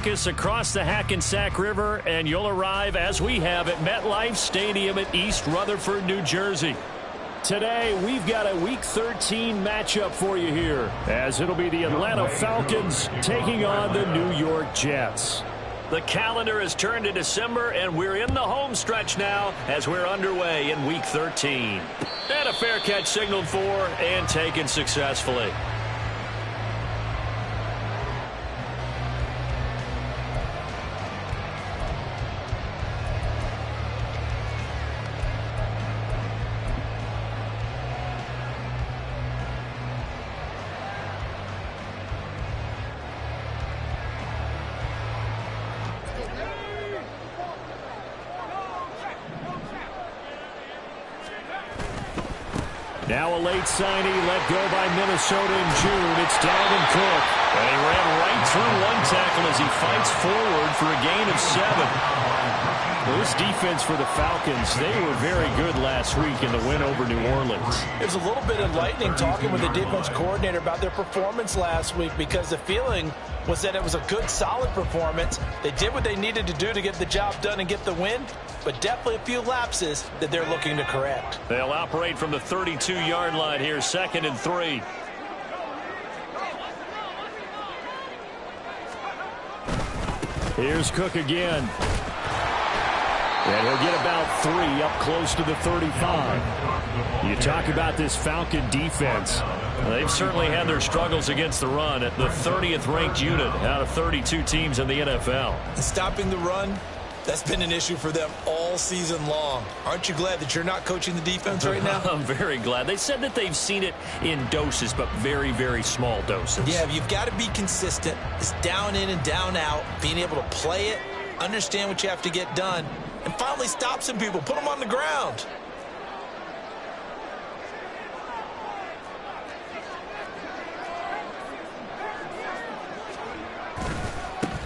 Across the Hackensack River, and you'll arrive, as we have, at MetLife Stadium at East Rutherford, New Jersey. Today, we've got a Week 13 matchup for you here, as it'll be the Atlanta Falcons taking on the New York Jets. The calendar has turned to December, and we're in the home stretch now as we're underway in Week 13. And a fair catch signaled for and taken successfully. Now a late signee let go by Minnesota in June. It's Dalvin Cook. And he ran right through one tackle as he fights forward for a gain of 7. Well, this defense for the Falcons, they were very good last week in the win over New Orleans. It was a little bit enlightening talking with the defense coordinator about their performance last week, because the feeling was that it was a good, solid performance. They did what they needed to do to get the job done and get the win, but definitely a few lapses that they're looking to correct. They'll operate from the 32-yard line here, 2nd and 3. Here's Cook again. And he'll get about 3 up close to the 35. You talk about this Falcon defense. They've certainly had their struggles against the run at the 30th ranked unit out of 32 teams in the NFL. Stopping the run, that's been an issue for them all season long. Aren't you glad that you're not coaching the defense right now? I'm very glad. They said that they've seen it in doses, but very, very small doses. Yeah, you've got to be consistent. It's down in and down out, being able to play it, understand what you have to get done, and finally stop some people, put them on the ground.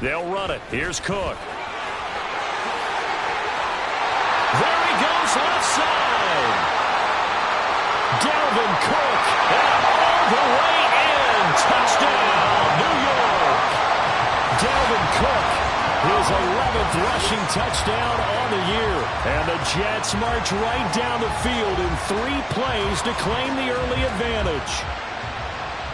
They'll run it. Here's Cook. There he goes, left side. Dalvin Cook, all the way in. Touchdown, New York. Dalvin Cook, his 11th rushing touchdown on the year. And the Jets march right down the field in 3 plays to claim the early advantage.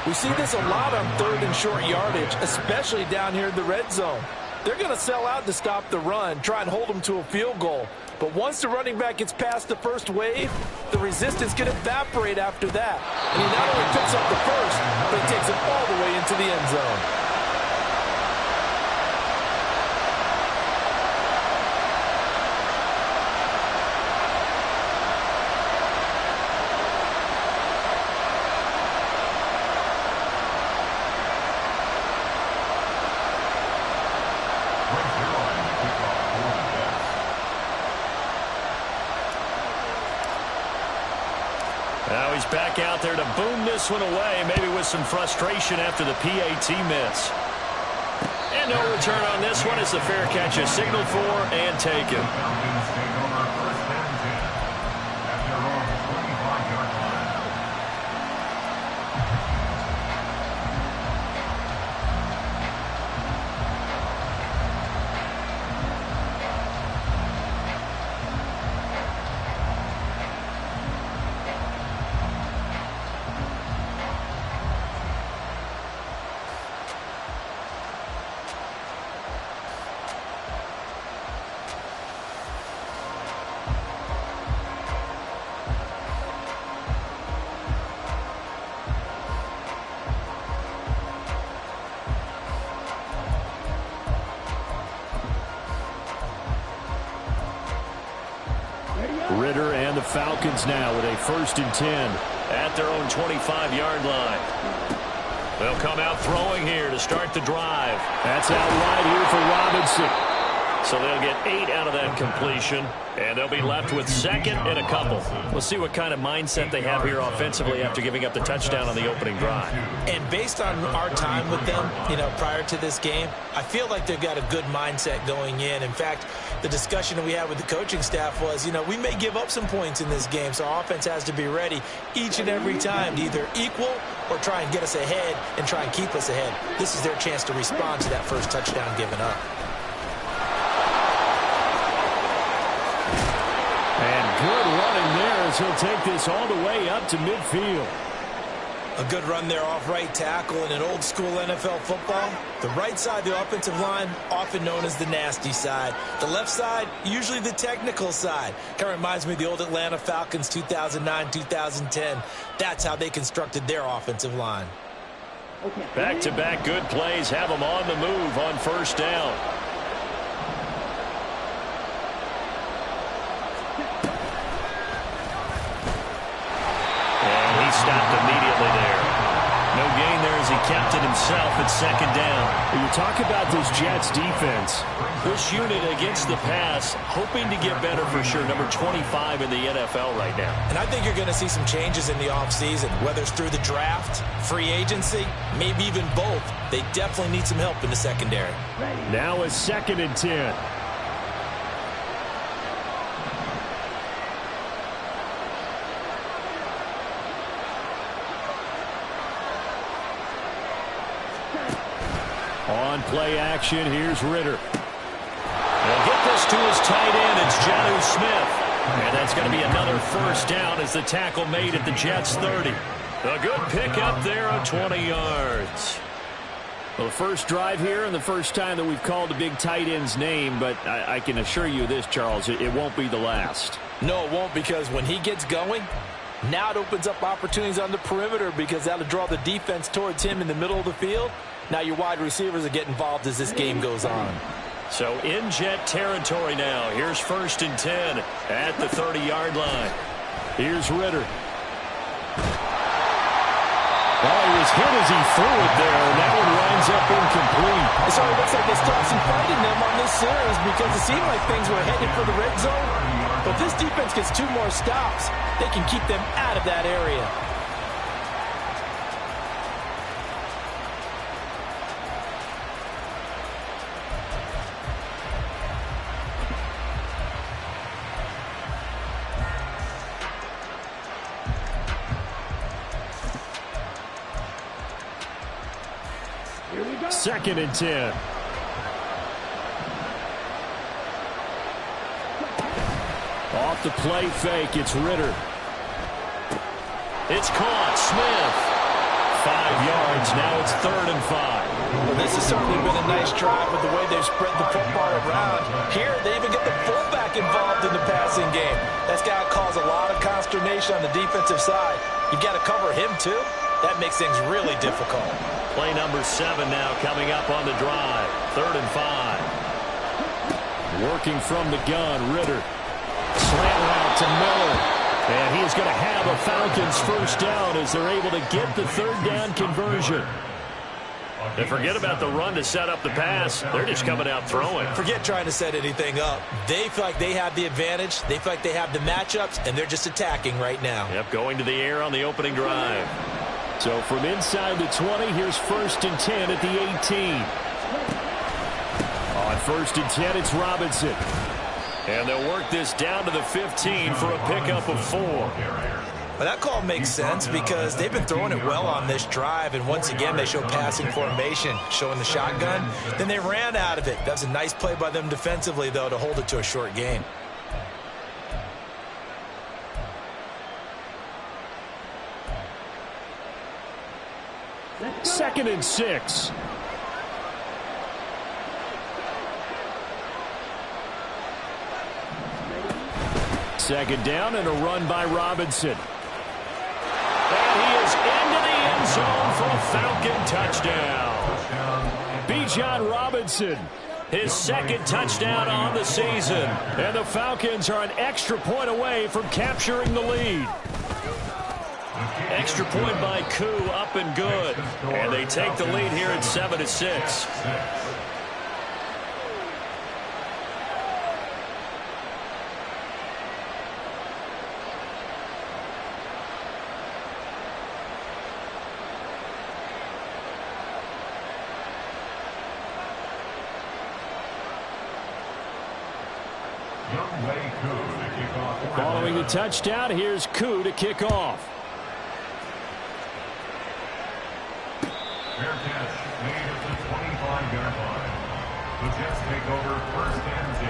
We see this a lot on 3rd and short yardage, especially down here in the red zone. They're going to sell out to stop the run, try and hold them to a field goal. But once the running back gets past the first wave, the resistance can evaporate after that. And he not only picks up the first, but he takes it all the way into the end zone. Now he's back out there to boom this one away, maybe with some frustration after the PAT miss. And no return on this one as the fair catch is signaled for and taken. Ritter and the Falcons now with a 1st and 10 at their own 25-yard line. They'll come out throwing here to start the drive. That's out wide here for Robinson. So they'll get 8 out of that completion, and they'll be left with 2nd and a couple. We'll see what kind of mindset they have here offensively after giving up the touchdown on the opening drive. And based on our time with them, prior to this game, I feel like they've got a good mindset going in. In fact, the discussion that we had with the coaching staff was, we may give up some points in this game, so our offense has to be ready each and every time to either equal or try and get us ahead and try and keep us ahead. This is their chance to respond to that first touchdown given up. And good running there as he'll take this all the way up to midfield. A good run there off right tackle in an old school NFL football. The right side of the offensive line, often known as the nasty side. The left side, usually the technical side. Kind of reminds me of the old Atlanta Falcons 2009-2010. That's how they constructed their offensive line. Back-to-back good plays have them on the move on first down. Stopped immediately there. No gain there as he kept it himself at second down. When you talk about this Jets defense, this unit against the pass, hoping to get better for sure. Number 25 in the NFL right now. And I think you're going to see some changes in the offseason, whether it's through the draft, free agency, maybe even both. They definitely need some help in the secondary. Now a 2nd and 10. On play action, here's Ritter. They'll get this to his tight end. It's Jonnu Smith. And that's going to be another first down as the tackle made at the Jets' 30. A good pickup there of 20 yards. Well, the first drive here and the first time that we've called the big tight end's name, but I can assure you this, Charles, it won't be the last. No, it won't, because when he gets going, now it opens up opportunities on the perimeter because that'll draw the defense towards him in the middle of the field. Now your wide receivers will get involved as this game goes on. So in Jet territory now. Here's 1st and 10 at the 30-yard line. Here's Ritter. Well, he was hit as he threw it there, and that one winds up incomplete. So it looks like they still some fight in them on this series because it seemed like things were headed for the red zone. But this defense gets 2 more stops. They can keep them out of that area. Second and 10. Off the play fake, it's Ritter. It's caught. Smith. 5 yards. Now it's 3rd and 5. Well, this has certainly been a nice drive with the way they've spread the football around. Here, they even get the fullback involved in the passing game. That's got to cause a lot of consternation on the defensive side. You've got to cover him, too. That makes things really difficult. Play number 7 now coming up on the drive. 3rd and 5. Working from the gun, Ritter. Slant route to Miller. And he's going to have a Falcons first down as they're able to get the 3rd down conversion. And forget about the run to set up the pass. They're just coming out throwing. Forget trying to set anything up. They feel like they have the advantage. They feel like they have the matchups, and they're just attacking right now. Yep, going to the air on the opening drive. So from inside the 20, here's 1st and 10 at the 18. On 1st and 10, it's Robinson. And they'll work this down to the 15 for a pickup of 4. Well, that call makes sense because they've been throwing it well on this drive, and once again they show passing formation, showing the shotgun. Then they ran out of it. That was a nice play by them defensively, though, to hold it to a short gain. Second and 6. Second down and a run by Robinson. And he is into the end zone for a Falcon touchdown. Bijan Robinson, his 2nd touchdown on the season. And the Falcons are an extra point away from capturing the lead. Extra point by Koo, up and good. And they take the lead here at 7-6. Following the touchdown, here's Koo to kick off. Fair catch made at the 25-yard line. The Jets take over 1st and 10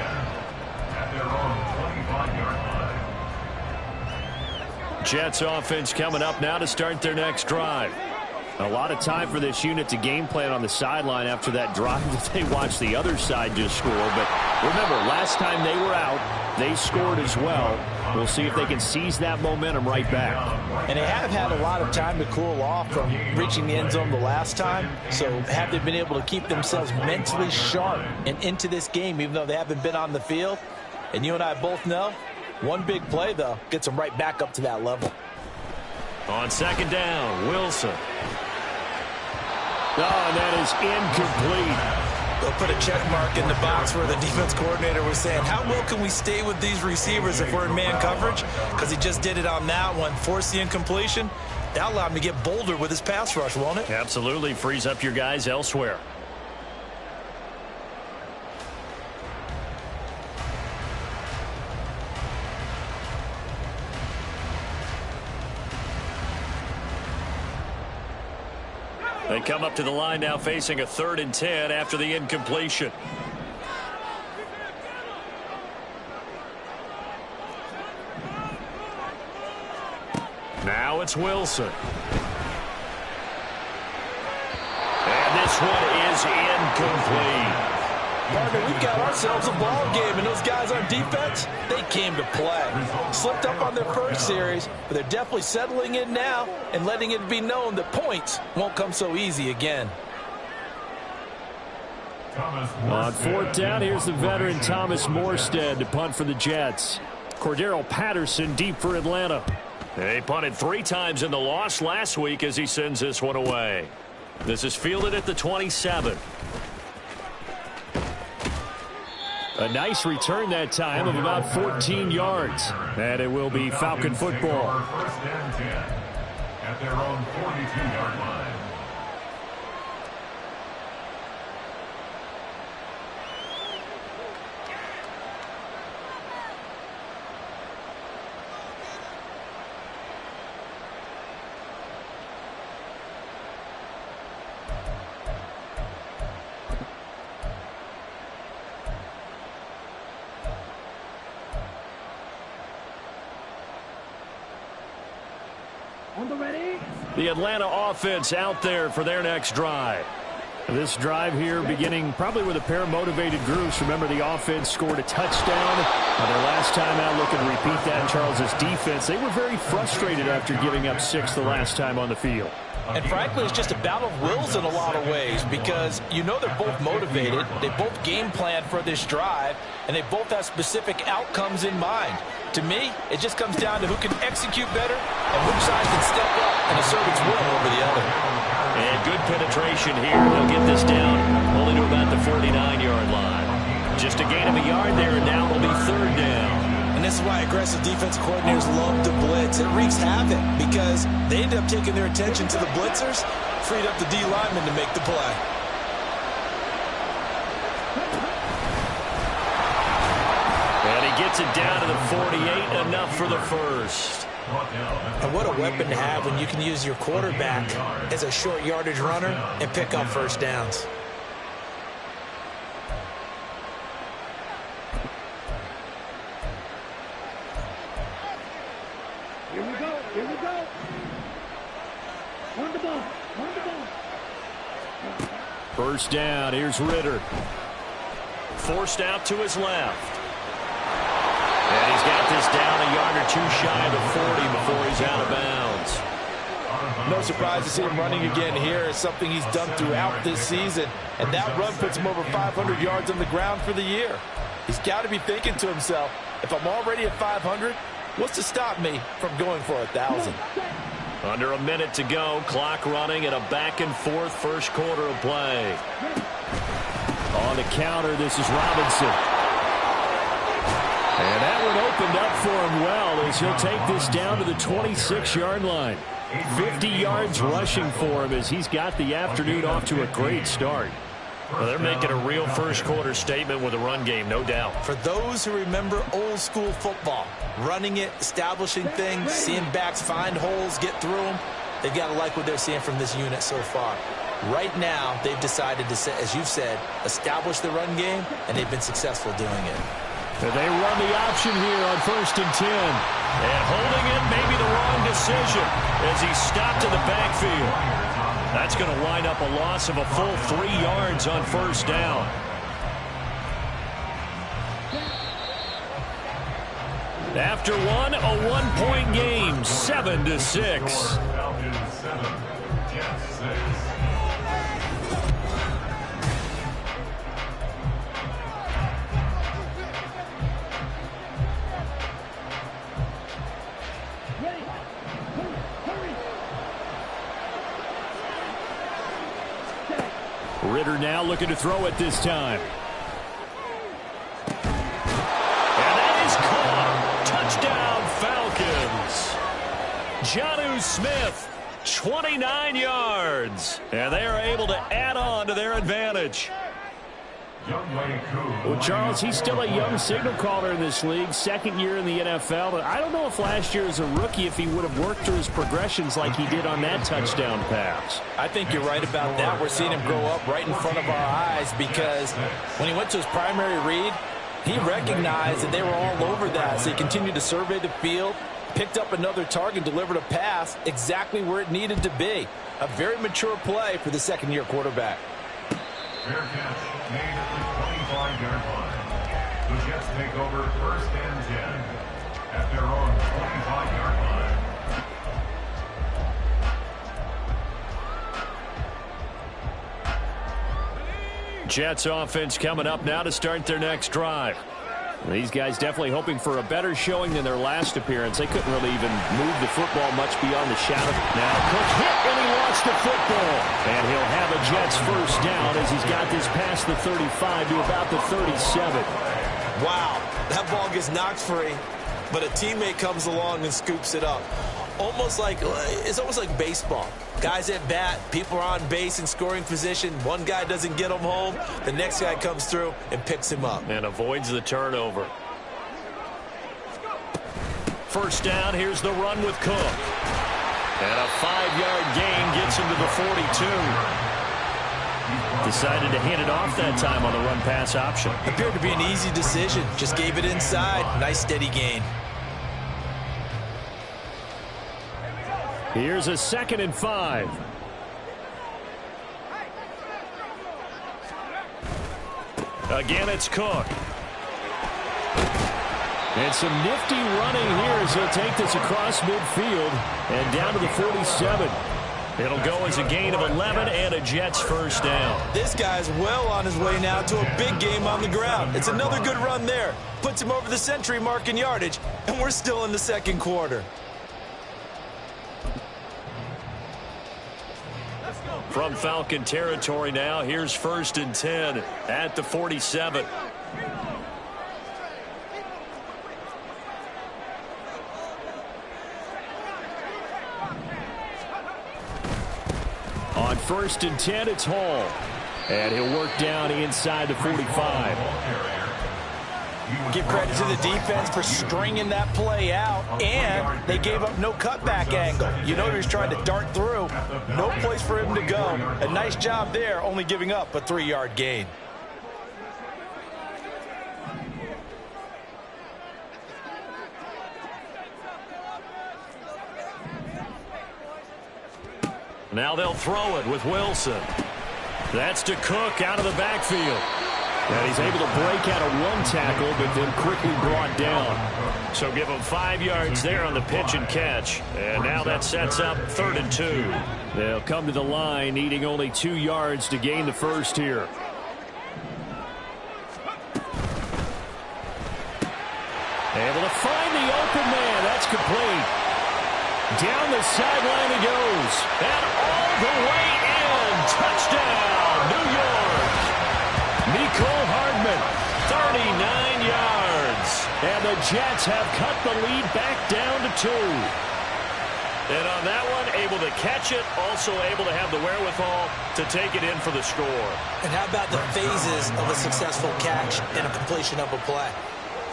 at their own 25-yard line. Jets offense coming up now to start their next drive. A lot of time for this unit to game plan on the sideline after that drive that they watched the other side just score. But remember, last time they were out, they scored as well. We'll see if they can seize that momentum right back. And they have had a lot of time to cool off from reaching the end zone the last time. So have they been able to keep themselves mentally sharp and into this game, even though they haven't been on the field? And you and I both know, one big play, though, gets them right back up to that level. On 2nd down, Wilson. Oh, and that is incomplete. They'll put a check mark in the box where the defense coordinator was saying, how well can we stay with these receivers if we're in man coverage? Because he just did it on that one, forced the incompletion. That allowed him to get bolder with his pass rush, won't it? Absolutely. Frees up your guys elsewhere. They come up to the line now facing a 3rd and 10 after the incompletion. Now it's Wilson. And this one is incomplete. Partner, we've got ourselves a ball game, and those guys on defense, they came to play. Slipped up on their first series, but they're definitely settling in now and letting it be known that points won't come so easy again. On 4th down, here's the veteran Thomas Morstead to punt for the Jets. Cordero Patterson deep for Atlanta. They punted 3 times in the loss last week as he sends this one away. This is fielded at the 27. A nice return that time of about 14 yards. And it will be Falcon football. 1st and 10 at their own 42-yard line. The Atlanta offense out there for their next drive. This drive here beginning probably with a pair of motivated groups. Remember, the offense scored a touchdown. Their last time out, looking to repeat that in Charles's defense. They were very frustrated after giving up 6 the last time on the field. And frankly, it's just a battle of wills in a lot of ways because you know they're both motivated. They both game plan for this drive, and they both have specific outcomes in mind. To me, it just comes down to who can execute better and which side can step up and assert its will over the other. And good penetration here. They'll get this down only to about the 49-yard line. Just a gain of a yard there, and now it'll be 3rd down. And this is why aggressive defensive coordinators love to blitz. It wreaks havoc because they end up taking their attention to the blitzers, freed up the D lineman to make the play. And he gets it down to the 48, enough for the first. And what a weapon to have when you can use your quarterback as a short yardage runner and pick up 1st downs. Here we go. Here we go. On the ball. On the ball. 1st down. Here's Ritter. Forced out to his left. And he's got this down a yard or 2 shy of the 40 before he's out of bounds. No surprise to see him running again here. It's something he's done throughout this season. And that run puts him over 500 yards on the ground for the year. He's got to be thinking to himself, if I'm already at 500, what's to stop me from going for 1,000? Under a minute to go. Clock running and a back-and-forth first quarter of play. On the counter, this is Robinson. And that one opened up for him well as he'll take this down to the 26-yard line. 50 yards rushing for him as he's got the afternoon off to a great start. Well, they're making a real first quarter statement with a run game, no doubt. For those who remember old school football, running it, establishing things, seeing backs find holes, get through them, they've got to like what they're seeing from this unit so far. Right now, they've decided to, as you've said, establish the run game, and they've been successful doing it. They run the option here on 1st and 10. And holding it may be the wrong decision as he stopped in the backfield. That's going to wind up a loss of a full 3 yards on 1st down. After one, a one-point game, 7-6. Falcons 7, Jets 6. Ritter now looking to throw it this time. And that is caught. Touchdown, Falcons. Jonnu Smith, 29 yards. And they are able to add on to their advantage. Well, Charles, he's still a young signal caller in this league, 2nd year in the NFL. But I don't know if last year as a rookie if he would have worked through his progressions like he did on that touchdown pass. I think you're right about that. We're seeing him grow up right in front of our eyes because when he went to his primary read, he recognized that they were all over that. So he continued to survey the field, picked up another target, delivered a pass exactly where it needed to be. A very mature play for the 2nd-year quarterback. Fair catch made at the 25-yard line. The Jets take over 1st and 10 at their own 25-yard line. Jets offense coming up now to start their next drive. These guys definitely hoping for a better showing than their last appearance. They couldn't really even move the football much beyond the shadow. Now Cook hit and he lost the football. And he'll have a Jets 1st down as he's got this past the 35 to about the 37. Wow, that ball gets knocked free, but a teammate comes along and scoops it up. It's almost like baseball. Guys at bat, people are on base in scoring position. One guy doesn't get him home. The next guy comes through and picks him up. And avoids the turnover. 1st down, here's the run with Cook. And a 5-yard gain gets him to the 42. Decided to hand it off that time on the run-pass option. Appeared to be an easy decision. Just gave it inside. Nice steady gain. Here's a 2nd and 5. Again, it's Cook. And some nifty running here as he'll take this across midfield and down to the 47. It'll go as a gain of 11 and a Jets 1st down. This guy's well on his way now to a big game on the ground. It's another good run there. Puts him over the century mark in yardage, and we're still in the 2nd quarter. From Falcon territory now, here's 1st and 10 at the 47. On 1st and 10, it's Hall. And he'll work down inside the 45. Give credit to the defense for stringing that play out, and they gave up no cutback angle. You know he was trying to dart through. No place for him to go. A nice job there, only giving up a 3-yard gain. Now they'll throw it with Wilson. That's to Cook out of the backfield. And he's able to break out of one tackle, but then quickly brought down. So give him 5 yards there on the pitch and catch. And now that sets up 3rd and 2. They'll come to the line, needing only 2 yards to gain the 1st here. Able to find the open man. That's complete. Down the sideline he goes. And all the way in. Touchdown, New York. Nicole Hardman, 39 yards. And the Jets have cut the lead back down to 2. And on that one, able to catch it, also able to have the wherewithal to take it in for the score. And how about the phases of a successful catch and a completion of a play?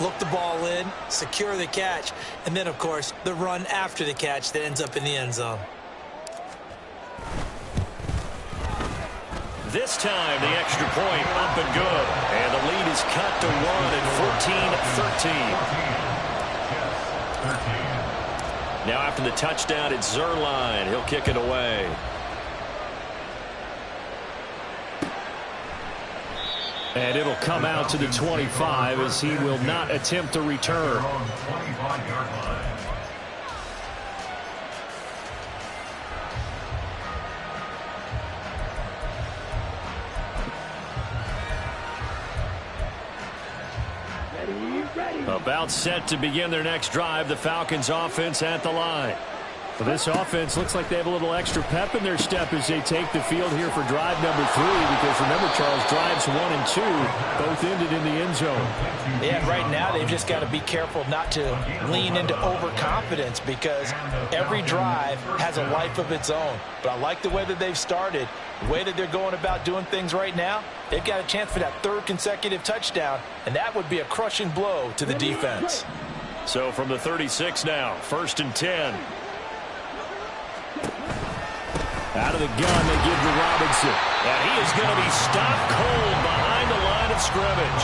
Look the ball in, secure the catch, and then, of course, the run after the catch that ends up in the end zone. This time, the extra point up and good. And the lead is cut to 1 at 14-13. Now after the touchdown, it's Zerline. He'll kick it away. And it'll come out to the 25 as he will not attempt to return. About set to begin their next drive, the Falcons offense at the line. Well, this offense looks like they have a little extra pep in their step as they take the field here for drive number 3, because remember, Charles, drives 1 and 2 both ended in the end zone. Yeah, right now they've just got to be careful not to lean into overconfidence, because every drive has a life of its own. But I like the way that they've started, the way that they're going about doing things right now. They've got a chance for that 3rd consecutive touchdown, and that would be a crushing blow to the defense. So from the 36 now, 1st and 10. Out of the gun, they give to Robinson. And he is going to be stopped cold behind the line of scrimmage.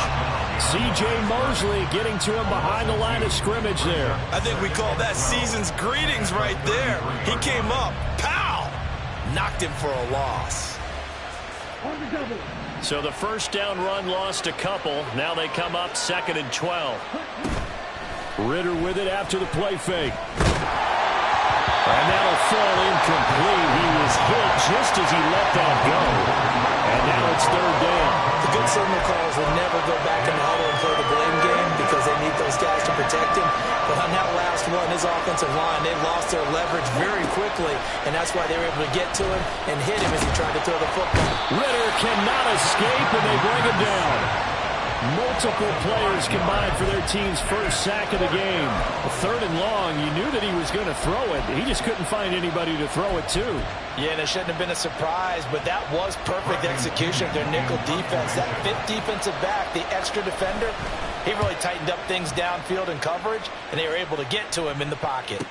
C.J. Mosley getting to him behind the line of scrimmage there. I think we call that season's greetings right there. He came up, pow! Knocked him for a loss. So the first down run lost a couple. Now they come up 2nd and 12. Ritter with it after the play fake. And that'll fall incomplete. He was hit just as he let that go. And now it's 3rd down. The good signal calls will never go back in the huddle and play the blame game, because they need those guys to protect him. But on that last one, his offensive line, they lost their leverage very quickly, and that's why they were able to get to him and hit him as he tried to throw the football. Ritter cannot escape, and they bring him down. Multiple players combined for their team's first sack of the game. 3rd and long, you knew that he was going to throw it. He just couldn't find anybody to throw it to. Yeah, and it shouldn't have been a surprise, but that was perfect execution of their nickel defense. That 5th defensive back, the extra defender, he really tightened up things downfield in coverage, and they were able to get to him in the pocket.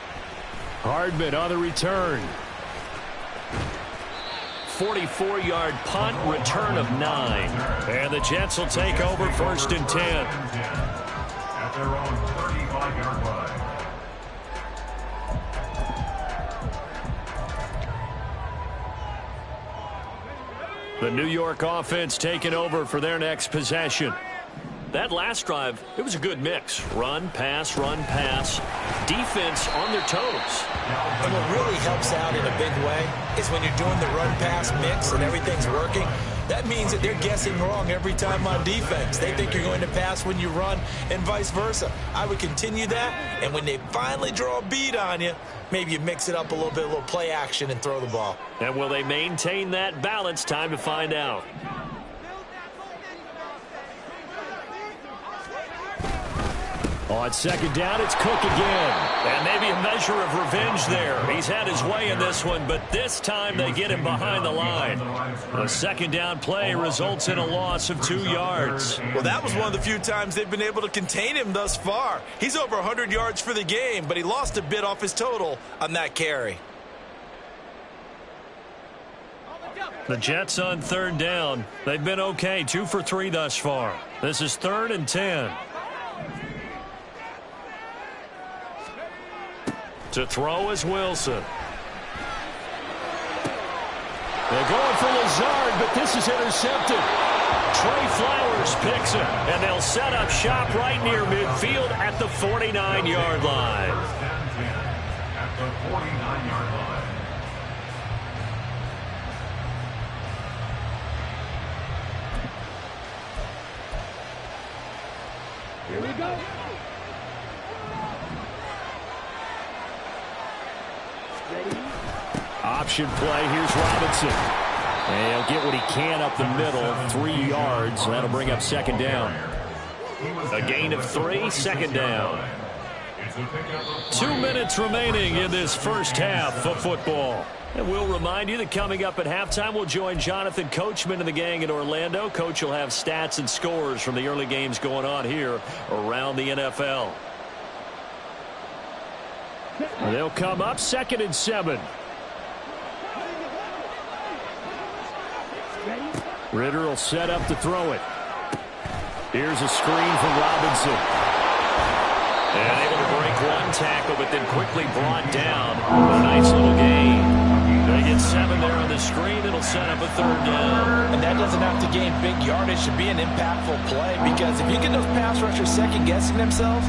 Hardman on the return. 44-yard punt, return of 9. And the Jets will take over 1st and 10. At their own 35-yard line. The New York offense taking over for their next possession. That last drive, it was a good mix. Run, pass, defense on their toes. And what really helps out in a big way is when you're doing the run-pass mix and everything's working. That means that they're guessing wrong every time on defense. They think you're going to pass when you run and vice versa. I would continue that, and when they finally draw a bead on you, maybe you mix it up a little play action and throw the ball. And will they maintain that balance? Time to find out. On 2nd down, it's Cook again. And maybe a measure of revenge there. He's had his way in this one, but this time they get him behind the line. The 2nd down play results in a loss of 2 yards. Well, that was one of the few times they've been able to contain him thus far. He's over 100 yards for the game, but he lost a bit off his total on that carry. The Jets on 3rd down. They've been okay, 2 for 3 thus far. This is 3rd and 10. To throw is Wilson. They're going for Lazard, but this is intercepted. Trey Flowers picks it, and they'll set up shop right near midfield at the 49-yard line. At the 49-yard line. Here we go. Option play. Here's Robinson. And he'll get what he can up the middle. 3 yards. That'll bring up 2nd down. A gain of 3, 2nd down. 2 minutes remaining in this first half of football. And we'll remind you that coming up at halftime, we'll join Jonathan Coachman and the gang in Orlando. Coach will have stats and scores from the early games going on here around the NFL. They'll come up 2nd and 7. Ready? Ritter will set up to throw it. Here's a screen from Robinson. And able to break one tackle, but then quickly brought down. A nice little gain. They get 7 there on the screen. It'll set up a 3rd down. And that doesn't have to gain big yardage to be an impactful play, because if you get those pass rushers second-guessing themselves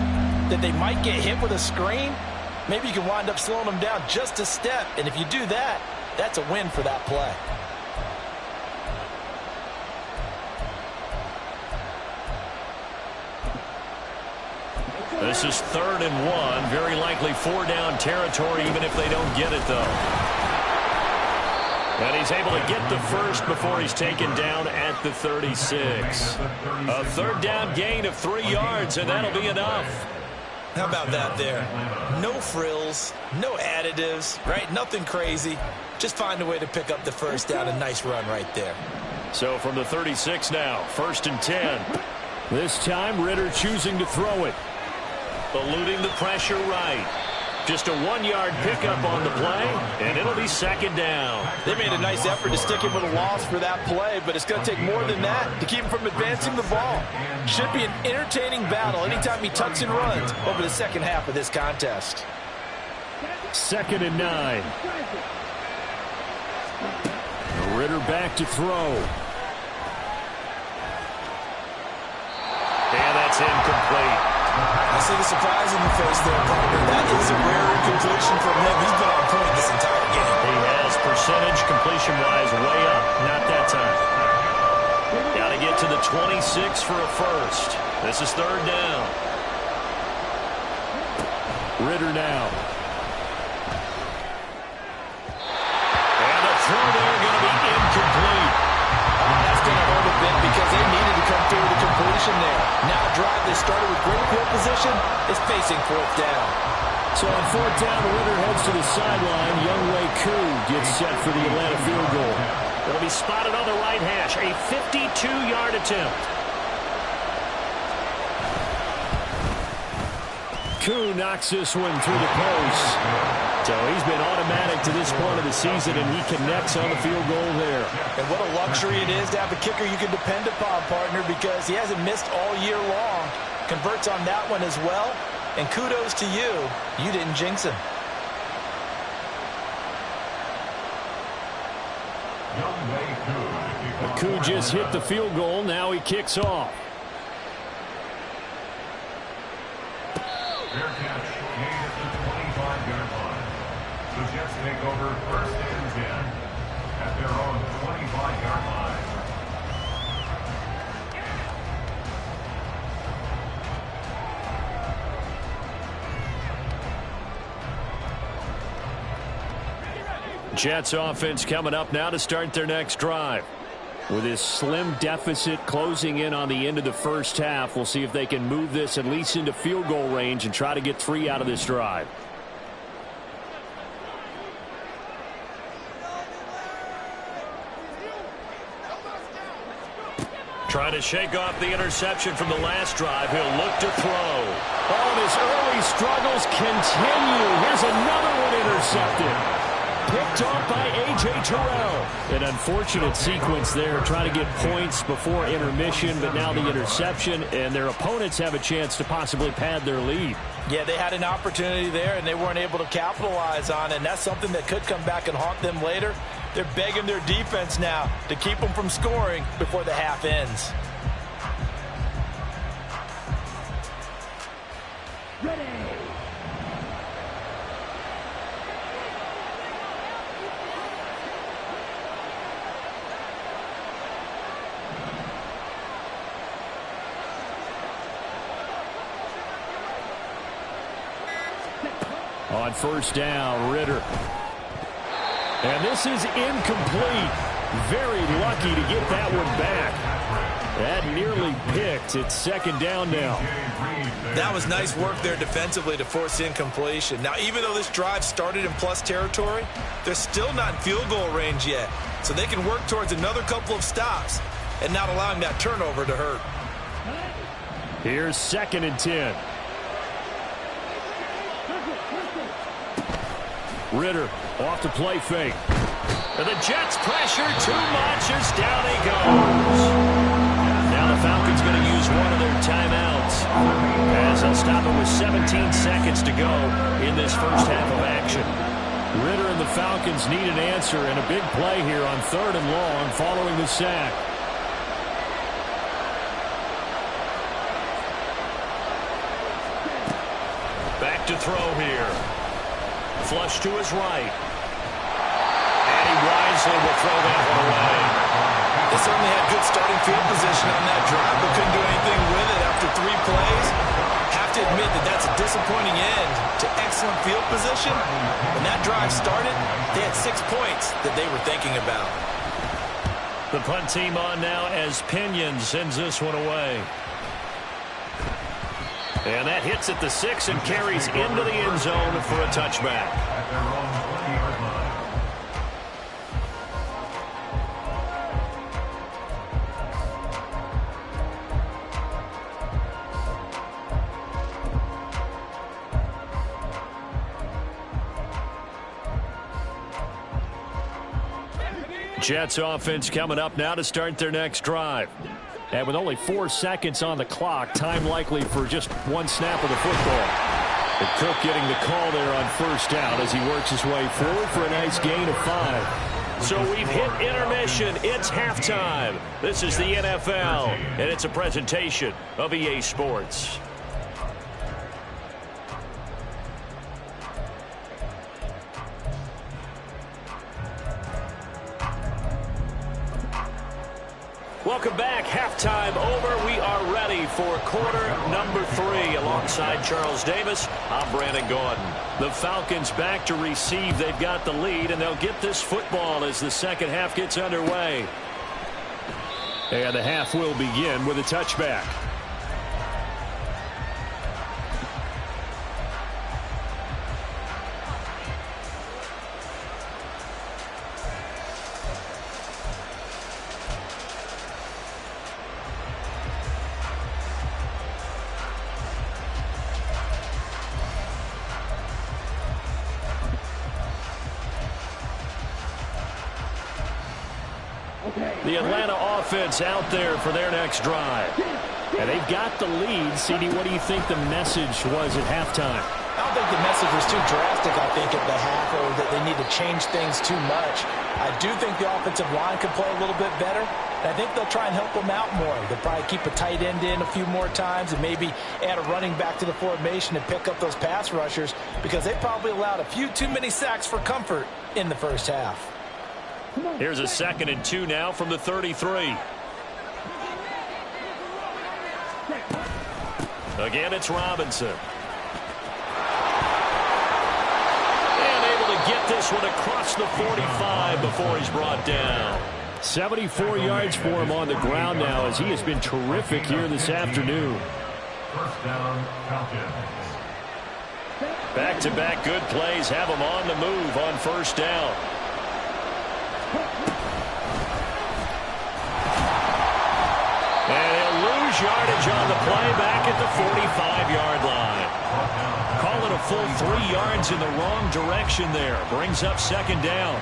that they might get hit with a screen, maybe you can wind up slowing them down just a step. And if you do that, that's a win for that play. This is 3rd and 1. Very likely 4-down territory, even if they don't get it, though. And he's able to get the first before he's taken down at the 36. A 3rd down gain of 3 yards, and that'll be enough. How about that there? No frills, no additives, right? Nothing crazy. Just find a way to pick up the first down. A nice run right there. So from the 36 now, 1st and 10. This time, Ritter choosing to throw it. Eluding the pressure right. Just a 1-yard pickup on the play, and it'll be 2nd down. They made a nice effort to stick him with a loss for that play, but it's going to take more than that to keep him from advancing the ball. Should be an entertaining battle anytime he tucks and runs over the second half of this contest. 2nd and 9. Ritter back to throw. And that's incomplete. I see the surprise in your face there, partner. That is a rare incompletion from him. He's been on point this entire game. He has percentage completion-wise way up. Not that time. Got to get to the 26 for a first. This is 3rd down. Ritter now. And the throw there going to be incomplete. That's going to hurt a bit because they needed to come through with a completion there. Now a drive that started with great field position is facing 4th down. So on 4th down, Ritter heads to the sideline. Younghoe Koo gets set for the Atlanta field goal. It'll be spotted on the right hash. A 52-yard attempt. Koo knocks this one through the post. So he's been automatic to this point of the season, and he connects on the field goal there. And what a luxury it is to have a kicker you can depend upon, partner, because he hasn't missed all year long. Converts on that one as well. And kudos to you. You didn't jinx him. Koo just hit the field goal. Now he kicks off. Fair catch made at the 25-yard line. The Jets take over 1st and 10 at their own 25-yard line. Jets offense coming up now to start their next drive. With this slim deficit closing in on the end of the first half, we'll see if they can move this at least into field goal range and try to get 3 out of this drive. Trying to shake off the interception from the last drive. He'll look to throw. Oh, and his early struggles continue. Here's another one intercepted. Picked off by A.J. Terrell. An unfortunate sequence there, trying to get points before intermission, but now the interception, and their opponents have a chance to possibly pad their lead. Yeah, they had an opportunity there, and they weren't able to capitalize on it, and that's something that could come back and haunt them later. They're begging their defense now to keep them from scoring before the half ends. Ready. On 1st down, Ritter. And this is incomplete. Very lucky to get that one back. That nearly picked. It's 2nd down now. That was nice work there defensively to force incompletion. Now, even though this drive started in plus territory, they're still not in field goal range yet. So they can work towards another couple of stops and not allowing that turnover to hurt. Here's 2nd and 10. Ritter off the play fake. And the Jets pressure too much as down he goes. Now the Falcons going to use one of their timeouts. As they'll stop it with 17 seconds to go in this first half of action. Ritter and the Falcons need an answer and a big play here on 3rd and long following the sack. Back to throw here. Flush to his right. And he wisely will throw that one away. They certainly had good starting field position on that drive, but couldn't do anything with it after 3 plays. Have to admit that that's a disappointing end to excellent field position. When that drive started, they had 6 points that they were thinking about. The punt team on now as Pinion sends this one away. And that hits at the 6 and carries into the end zone for a touchback. At their own 20-yard line. Jets offense coming up now to start their next drive. And with only 4 seconds on the clock, time likely for just 1 snap of the football. But Cook getting the call there on first down as he works his way forward for a nice gain of 5. So we've hit intermission. It's halftime. This is the NFL, and it's a presentation of EA Sports. Welcome back. Halftime over. We are ready for quarter number 3. Alongside Charles Davis, I'm Brandon Gordon. The Falcons back to receive. They've got the lead, and they'll get this football as the second half gets underway. And the half will begin with a touchback. The Atlanta offense out there for their next drive. And they've got the lead. CD, what do you think the message was at halftime? I don't think the message was too drastic, I think, at the half, or that they need to change things too much. I do think the offensive line could play a little bit better. And I think they'll try and help them out more. They'll probably keep a tight end in a few more times and maybe add a running back to the formation and pick up those pass rushers, because they probably allowed a few too many sacks for comfort in the first half. Here's a 2nd and 2 now from the 33. Again, it's Robinson. And able to get this one across the 45 before he's brought down. 74 yards for him on the ground now, as he has been terrific here this afternoon. First down, Falcons. Back-to-back good plays have him on the move on first down. And he'll lose yardage on the play back at the 45-yard line. Call it a full 3 yards in the wrong direction there. Brings up 2nd down.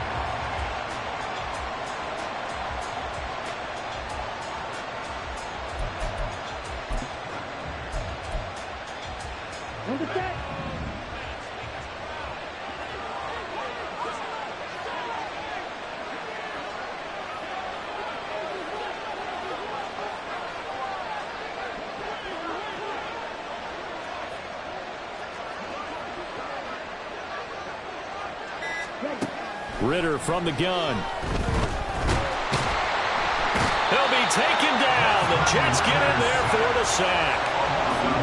Ritter from the gun. He'll be taken down. The Jets get in there for the sack.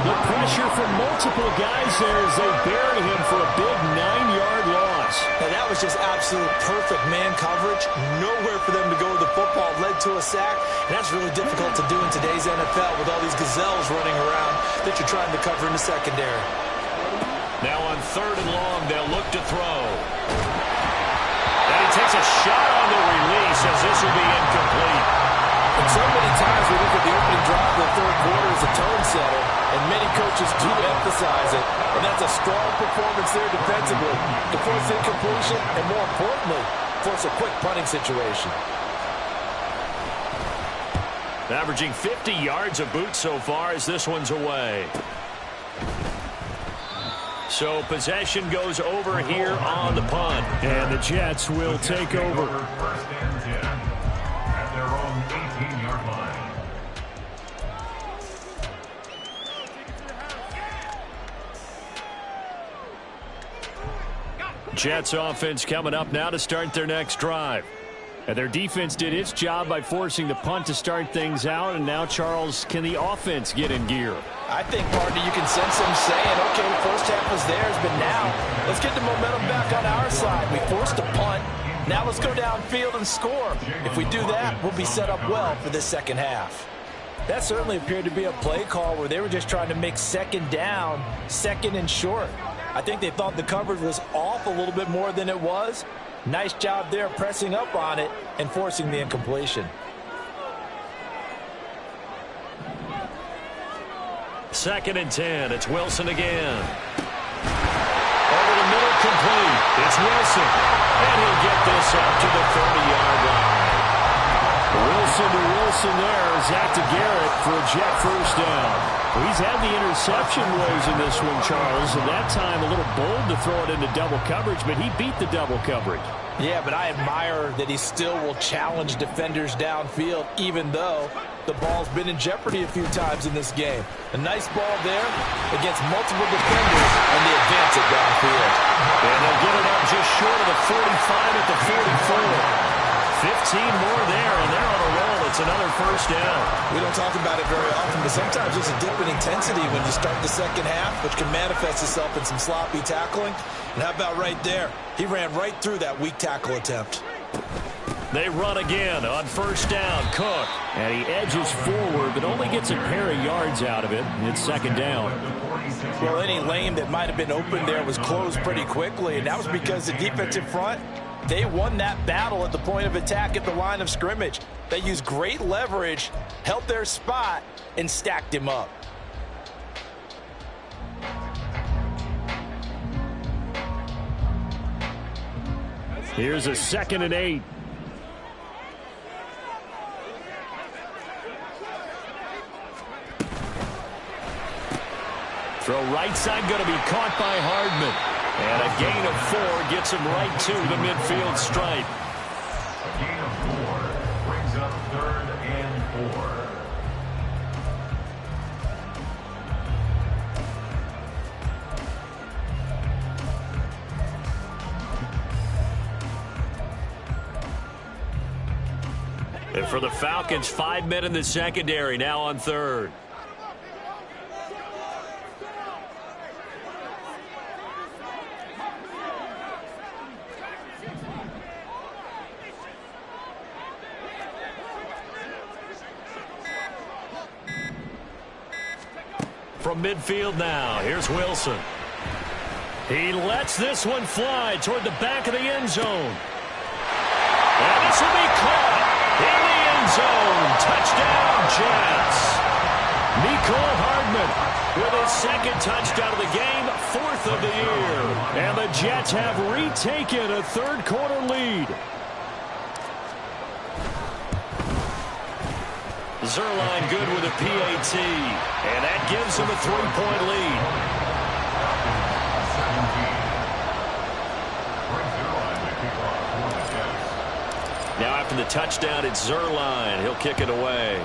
The pressure from multiple guys there as they bury him for a big 9-yard loss. Now that was just absolute perfect man coverage. Nowhere for them to go with the football. Led to a sack. And that's really difficult to do in today's NFL with all these gazelles running around that you're trying to cover in the secondary. Now on 3rd and long, they'll look to throw. And he takes a shot on the release as this will be incomplete. And so many times we look at the opening drive of the third quarter as a tone setter, and many coaches do emphasize it. And that's a strong performance there defensively to force incompletion, and more importantly, force a quick punting situation. Averaging 50 yards a boot so far as this one's away. So possession goes over here on the punt. And the Jets will take over. First and 10 at their own 18-yard line. Jets offense coming up now to start their next drive. And their defense did its job by forcing the punt to start things out. And now, Charles, can the offense get in gear? I think, partner, you can sense them saying, okay, the first half was theirs, but now let's get the momentum back on our side. We forced a punt. Now let's go downfield and score. If we do that, we'll be set up well for this second half. That certainly appeared to be a play call where they were just trying to make second down, second and short. I think they thought the coverage was off a little bit more than it was. Nice job there pressing up on it and forcing the incompletion. Second and 10. It's Wilson again. Over the middle, complete. It's Wilson. And he'll get this up to the 30-yard line. Wilson to Wilson there. Zach to Garrett for a Jet first down. He's had the interception ways in this one, Charles, and that time a little bold to throw it into double coverage, but he beat the double coverage. Yeah, but I admire that he still will challenge defenders downfield, even though the ball's been in jeopardy a few times in this game. A nice ball there against multiple defenders, and they advance it downfield. And they'll get it up just short of the 45 at the 44. 15 more there, and they're on a roll. It's another first down. We don't talk about it very often, but sometimes there's a dip in intensity when you start the second half, which can manifest itself in some sloppy tackling. And how about right there? He ran right through that weak tackle attempt. They run again on first down. Cook. And he edges forward, but only gets a pair of yards out of it. It's second down. Well, any lane that might have been open there was closed pretty quickly, and that was because the defensive front, they won that battle at the point of attack at the line of scrimmage. They used great leverage, held their spot, and stacked him up. Here's a 2nd and 8. Throw right side going to be caught by Hardman. And a gain of 4 gets him right to the midfield stripe. A gain of 4 brings up 3rd and 4. And for the Falcons, 5 men in the secondary, now on 3rd. From midfield now, here's Wilson. He lets this one fly toward the back of the end zone. And this will be caught in the end zone. Touchdown, Jets. Mecole Hardman with his 2nd touchdown of the game, 4th of the year. And the Jets have retaken a 3rd quarter lead. Zerline good with a PAT, and that gives him a 3-point lead. Now after the touchdown, it's Zerline. He'll kick it away.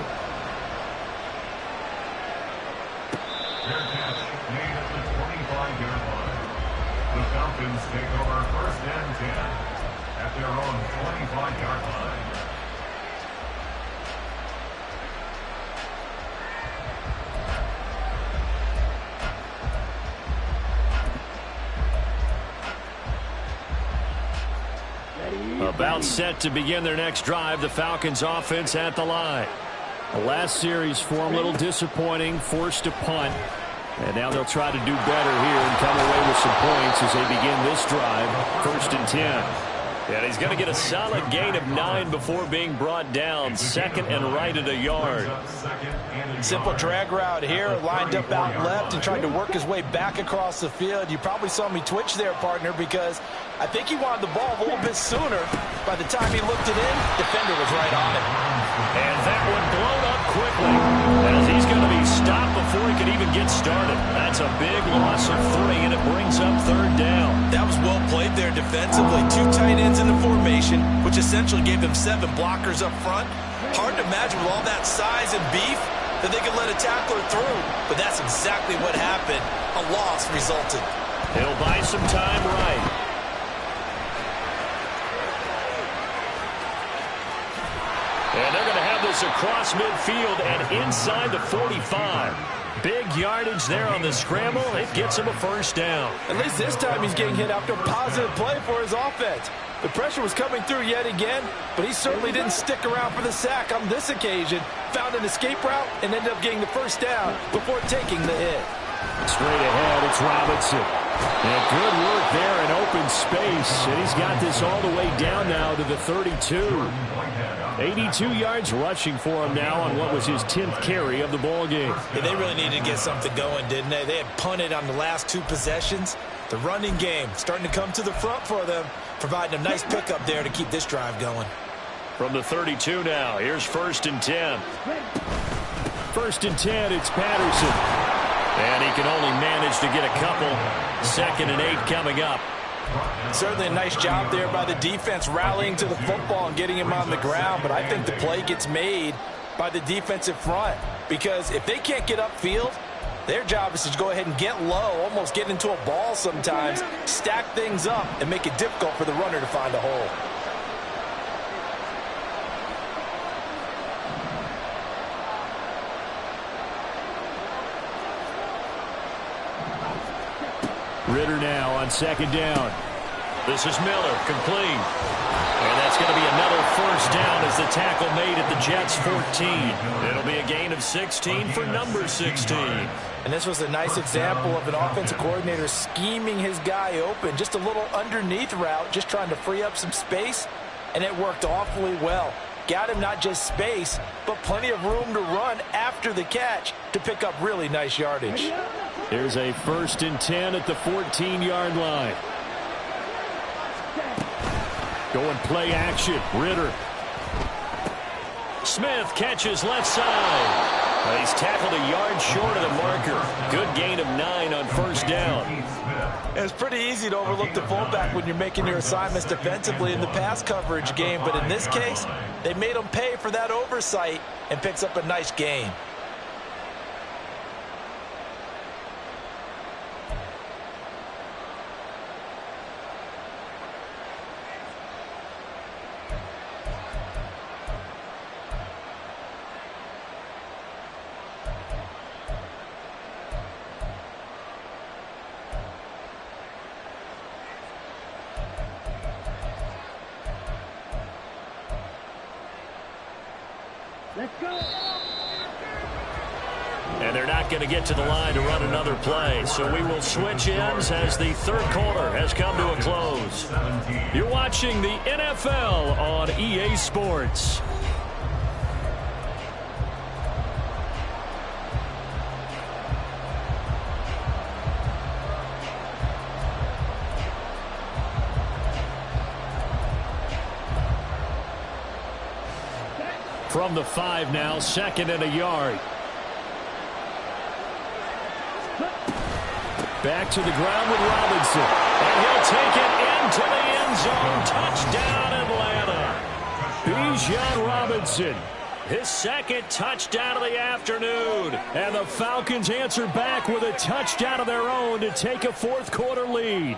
Fair catch made at the 25-yard line. The Falcons take over 1st and 10 at their own 25-yard line. About set to begin their next drive, the Falcons offense at the line. The last series for them a little disappointing, forced a punt. And now they'll try to do better here and come away with some points as they begin this drive, 1st and 10. And he's going to get a solid gain of 9 before being brought down. Second and right at a yard. Simple drag route here, lined up out left and tried to work his way back across the field. You probably saw me twitch there, partner, because I think he wanted the ball a little bit sooner. By the time he looked it in, defender was right on it. And that one blown up quickly, as he's going to be stopped before he could even get started. That's a big loss of 3, and it brings up third down. That was well played there defensively. 2 tight ends in the formation, which essentially gave them 7 blockers up front. Hard to imagine with all that size and beef that they could let a tackler through, but that's exactly what happened. A loss resulted. He'll buy some time right. And they're going to have this across midfield and inside the 45. Big yardage there on the scramble. It gets him a first down. At least this time he's getting hit after a positive play for his offense. The pressure was coming through yet again, but he certainly didn't stick around for the sack on this occasion. Found an escape route and ended up getting the first down before taking the hit. Straight ahead, it's Robinson. And good work there in open space. And he's got this all the way down now to the 32. 82 yards rushing for him now on what was his 10th carry of the ball game. Yeah, they really needed to get something going, didn't they? They had punted on the last 2 possessions. The running game starting to come to the front for them, providing a nice pickup there to keep this drive going. From the 32 now, here's 1st and 10. 1st and 10, it's Patterson. And he can only manage to get a couple. 2nd and 8 coming up. Certainly a nice job there by the defense rallying to the football and getting him on the ground, but I think the play gets made by the defensive front, because if they can't get upfield, their job is to go ahead and get low, almost get into a ball sometimes, stack things up, and make it difficult for the runner to find a hole. Ritter now on 2nd down. This is Miller, complete. And that's going to be another first down as the tackle made at the Jets' 14. It'll be a gain of 16 for number 16. And this was a nice example of an offensive coordinator scheming his guy open. Just a little underneath route, just trying to free up some space, and it worked awfully well. Got him not just space, but plenty of room to run after the catch to pick up really nice yardage. Here's a 1st and 10 at the 14-yard line. Going play action. Ritter. Smith catches left side. He's tackled a yard short of the marker. Good gain of 9 on 1st down. It's pretty easy to overlook the fullback when you're making your assignments defensively in the pass coverage game, but in this case, they made him pay for that oversight and picks up a nice gain. Let's go. And they're not going to get to the line to run another play. So we will switch ends as the 3rd quarter has come to a close. You're watching the NFL on EA Sports. From the 5 now, 2nd and a yard. Back to the ground with Robinson. And he'll take it into the end zone. Touchdown, Atlanta. Bijan Robinson, his 2nd touchdown of the afternoon. And the Falcons answer back with a touchdown of their own to take a 4th quarter lead.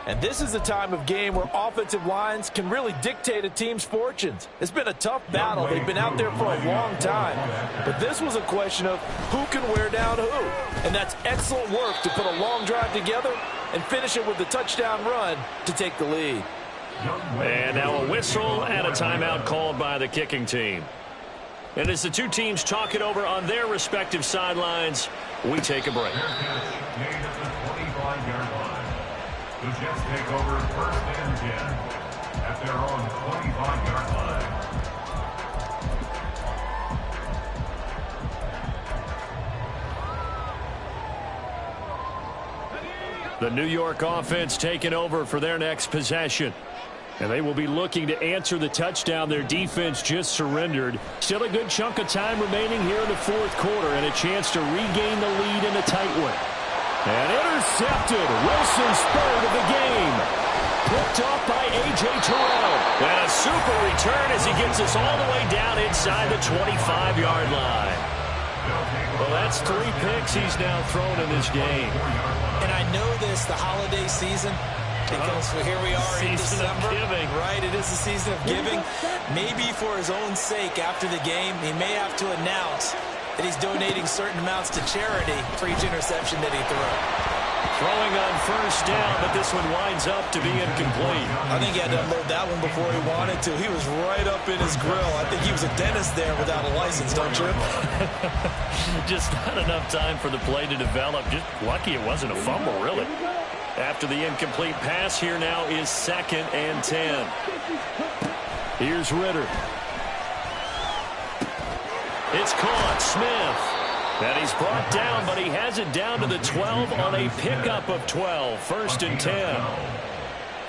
And this is the time of game where offensive lines can really dictate a team's fortunes. It's been a tough battle. They've been out there for a long time. But this was a question of who can wear down who. And that's excellent work to put a long drive together and finish it with a touchdown run to take the lead. And now a whistle and a timeout called by the kicking team. And as the 2 teams talk it over on their respective sidelines, we take a break. The Jets take over 1st and 10. at their own 25-yard line. The New York offense taking over for their next possession. And they will be looking to answer the touchdown their defense just surrendered. Still a good chunk of time remaining here in the fourth quarter and a chance to regain the lead in a tight one. And intercepted. Wilson's third of the game. Picked off by A.J. Terrell. And a super return as he gets us all the way down inside the 25-yard line. Well, that's 3 picks he's now thrown in this game. And I know this, the holiday season, because here we are in December. Right, it is the season of giving. Maybe for his own sake after the game, he may have to announce that he's donating certain amounts to charity for each interception that he threw. Throwing on first down, but this one winds up to be incomplete. I think he had to unload that one before he wanted to. He was right up in his grill. I think he was a dentist there without a license, don't you? Just not enough time for the play to develop. Just lucky it wasn't a fumble, really. After the incomplete pass, here now is 2nd and 10. Here's Ritter. It's caught. Smith. And he's brought down, but he has it down to the 12 on a pickup of 12. 1st and 10.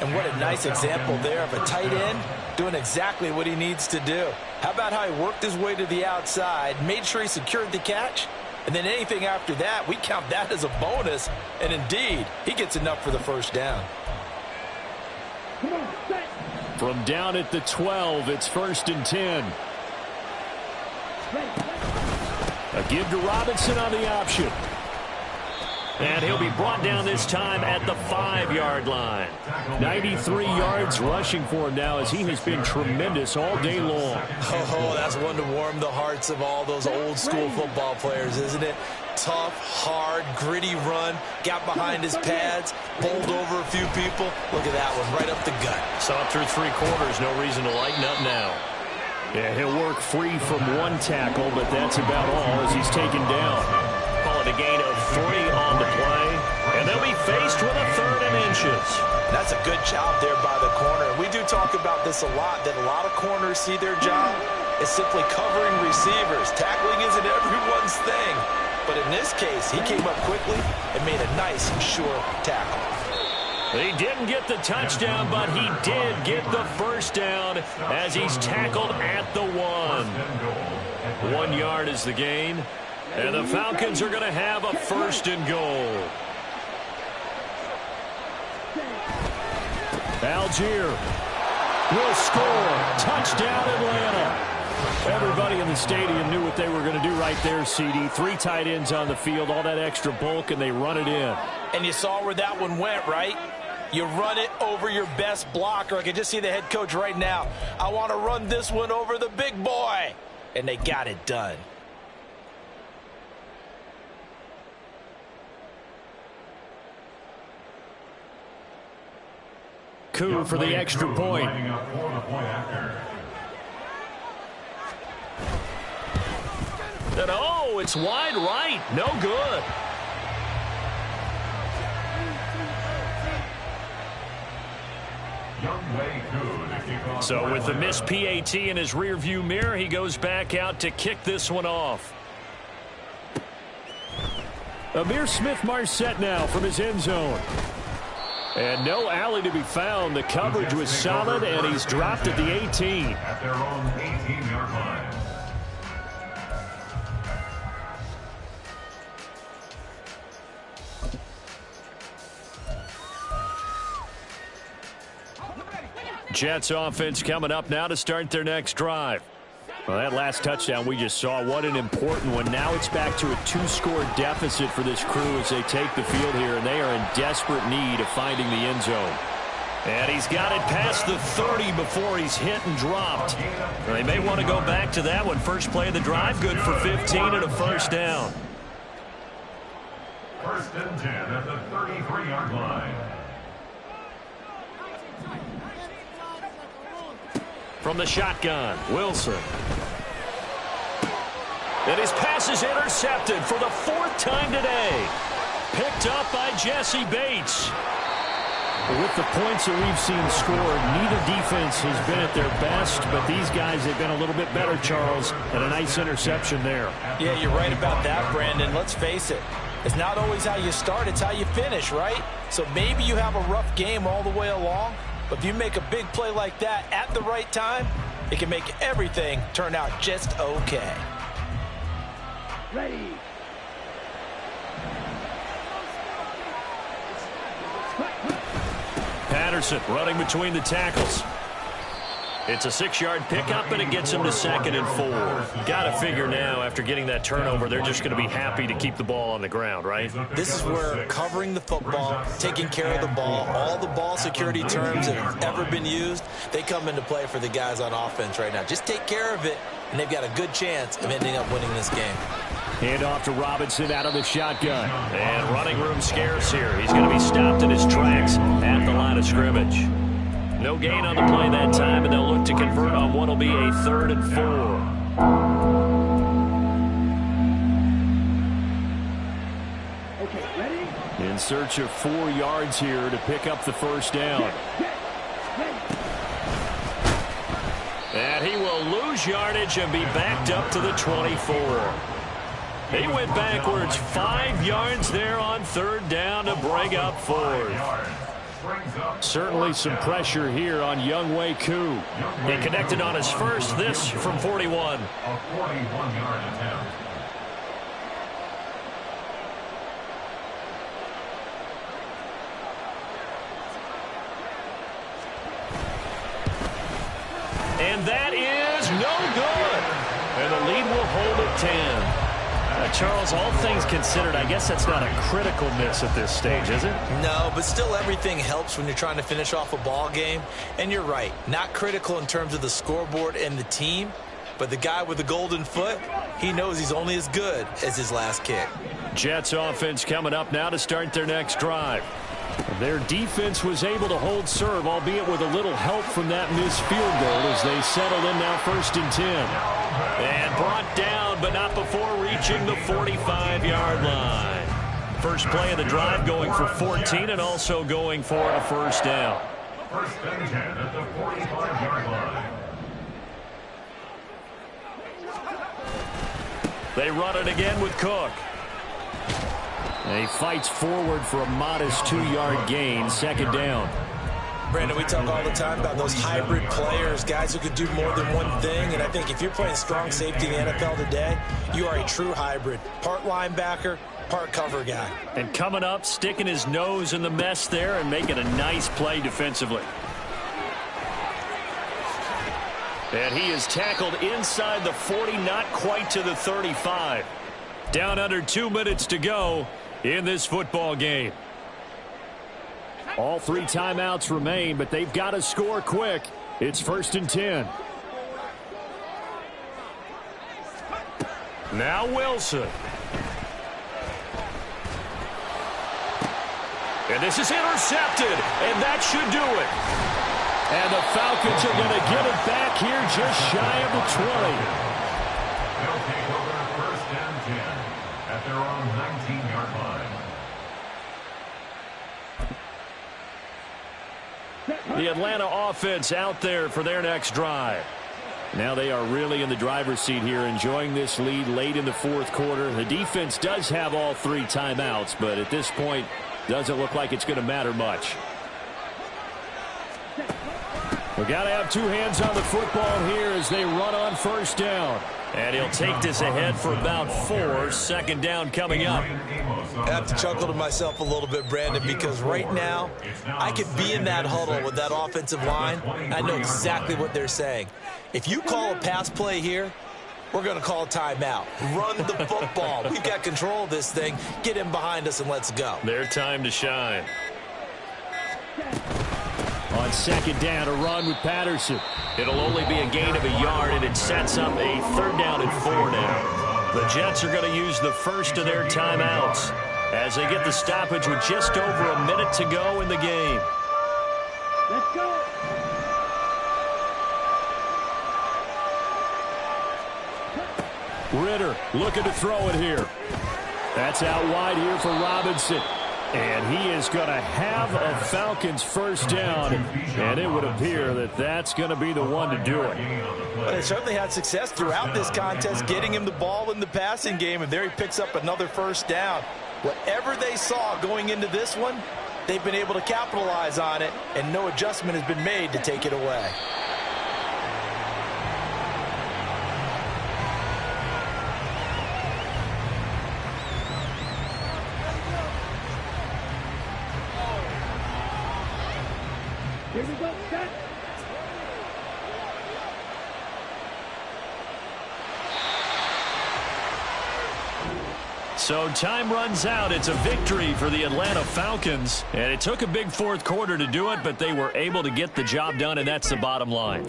And what a nice example there of a tight end doing exactly what he needs to do. How about how he worked his way to the outside, made sure he secured the catch, and then anything after that, we count that as a bonus. And indeed, he gets enough for the first down. From down at the 12, it's 1st and 10. A give to Robinson on the option. And he'll be brought down this time at the 5-yard line. 93 yards rushing for him now as he has been tremendous all day long. Oh, that's one to warm the hearts of all those old school football players, isn't it? Tough, hard, gritty run. Got behind his pads, bowled over a few people. Look at that one, right up the gut. Saw it through 3 quarters. No reason to lighten up now. Yeah, he'll work free from 1 tackle, but that's about all as he's taken down. Call it a gain of 3 on the play, and they'll be faced with a 3rd and inches. That's a good job there by the corner. We do talk about this a lot, that a lot of corners see their job as simply covering receivers. Tackling isn't everyone's thing, but in this case, he came up quickly and made a nice, sure tackle. He didn't get the touchdown, but he did get the first down as he's tackled at the 1. 1 yard is the gain, and the Falcons are going to have a 1st and goal. Algier will score. Touchdown, Atlanta. Everybody in the stadium knew what they were going to do right there, CD. 3 tight ends on the field, all that extra bulk, and they run it in. And you saw where that one went, right? You run it over your best blocker. I can just see the head coach right now. I want to run this one over the big boy. And they got it done. Coup for the extra point. And oh, it's wide right. No good. So with the missed PAT in his rearview mirror, he goes back out to kick this one off. Amir Smith-Marset now from his end zone. And no alley to be found. The coverage was solid, and he's dropped at the 18. At their own 18-yard line. Jets offense coming up now to start their next drive. Well, that last touchdown we just saw, what an important one. Now it's back to a 2-score deficit for this crew as they take the field here, and they are in desperate need of finding the end zone. And he's got it past the 30 before he's hit and dropped. Well, they may want to go back to that one. First play of the drive, good for 15 and a 1st down. 1st and 10 at the 33-yard line. From the shotgun, Wilson. And his pass is intercepted for the 4th time today. Picked up by Jesse Bates. With the points that we've seen scored, neither defense has been at their best, but these guys have been a little bit better, Charles, and a nice interception there. Yeah, you're right about that, Brandon. Let's face it. It's not always how you start, it's how you finish, right? So maybe you have a rough game all the way along, but if you make a big play like that at the right time, it can make everything turn out just okay. Ready. Patterson running between the tackles. It's a 6-yard pickup, and it gets him to 2nd and 4. Got to figure now, after getting that turnover, they're just going to be happy to keep the ball on the ground, right? This is where covering the football, taking care of the ball, all the ball security terms that have ever been used, they come into play for the guys on offense right now. Just take care of it, and they've got a good chance of ending up winning this game. Hand off to Robinson out of the shotgun. And running room scarce here. He's going to be stopped in his tracks at the line of scrimmage. No gain on the play that time, and they'll look to convert on what will be a 3rd and 4. Okay, ready? In search of 4 yards here to pick up the first down. And he will lose yardage and be backed up to the 24. He went backwards 5 yards there on 3rd down to bring up 4th. Certainly some pressure here on Younghoe Koo. He connected on his first, this from 41. A 41-yard attempt. And that is no good. And the lead will hold at 10. Charles, all things considered, I guess that's not a critical miss at this stage, is it? No, but still everything helps when you're trying to finish off a ball game. And you're right, not critical in terms of the scoreboard and the team, but the guy with the golden foot, he knows he's only as good as his last kick. Jets offense coming up now to start their next drive. Their defense was able to hold serve, albeit with a little help from that missed field goal as they settle in now 1st and 10. And brought down, but not before reaching the 45-yard line. First play of the drive going for 14 and also going for a first down. 1st and 10 at the 45-yard line. They run it again with Cook. And he fights forward for a modest 2-yard gain, 2nd down. Brandon, we talk all the time about those hybrid players, guys who could do more than one thing, and I think if you're playing strong safety in the NFL today, you are a true hybrid. Part linebacker, part cover guy. And coming up, sticking his nose in the mess there and making a nice play defensively. And he is tackled inside the 40, not quite to the 35. Down under 2 minutes to go in this football game. All 3 timeouts remain, but they've got to score quick. It's 1st and 10. Now Wilson. And this is intercepted, and that should do it. And the Falcons are going to get it back here just shy of the 20. They'll take over 1st and 10 at their own 19-yard line. The Atlanta offense out there for their next drive. Now they are really in the driver's seat here, enjoying this lead late in the 4th quarter. The defense does have all 3 timeouts, but at this point, doesn't look like it's going to matter much. We've got to have 2 hands on the football here as they run on 1st down. And he'll take this ahead for about 4. 2nd down coming up. I have to chuckle to myself a little bit, Brandon, because right now I could be in that huddle with that offensive line. I know exactly what they're saying. If you call a pass play here, we're going to call a timeout. Run the football. We've got control of this thing. Get in behind us and let's go. Their time to shine. On 2nd down, a run with Patterson. It'll only be a gain of a yard, and it sets up a 3rd down and 4 now. The Jets are going to use the first of their timeouts as they get the stoppage with just over a minute to go in the game. Let's go. Ritter looking to throw it here. That's out wide here for Robinson. And he is going to have a Falcons first down, and it would appear that that's going to be the one to do it. Well, they certainly had success throughout this contest, getting him the ball in the passing game, and there he picks up another first down. Whatever they saw going into this one, they've been able to capitalize on it, and no adjustment has been made to take it away. Here we go, set. So time runs out. It's a victory for the Atlanta Falcons. And it took a big fourth quarter to do it, but they were able to get the job done, and that's the bottom line.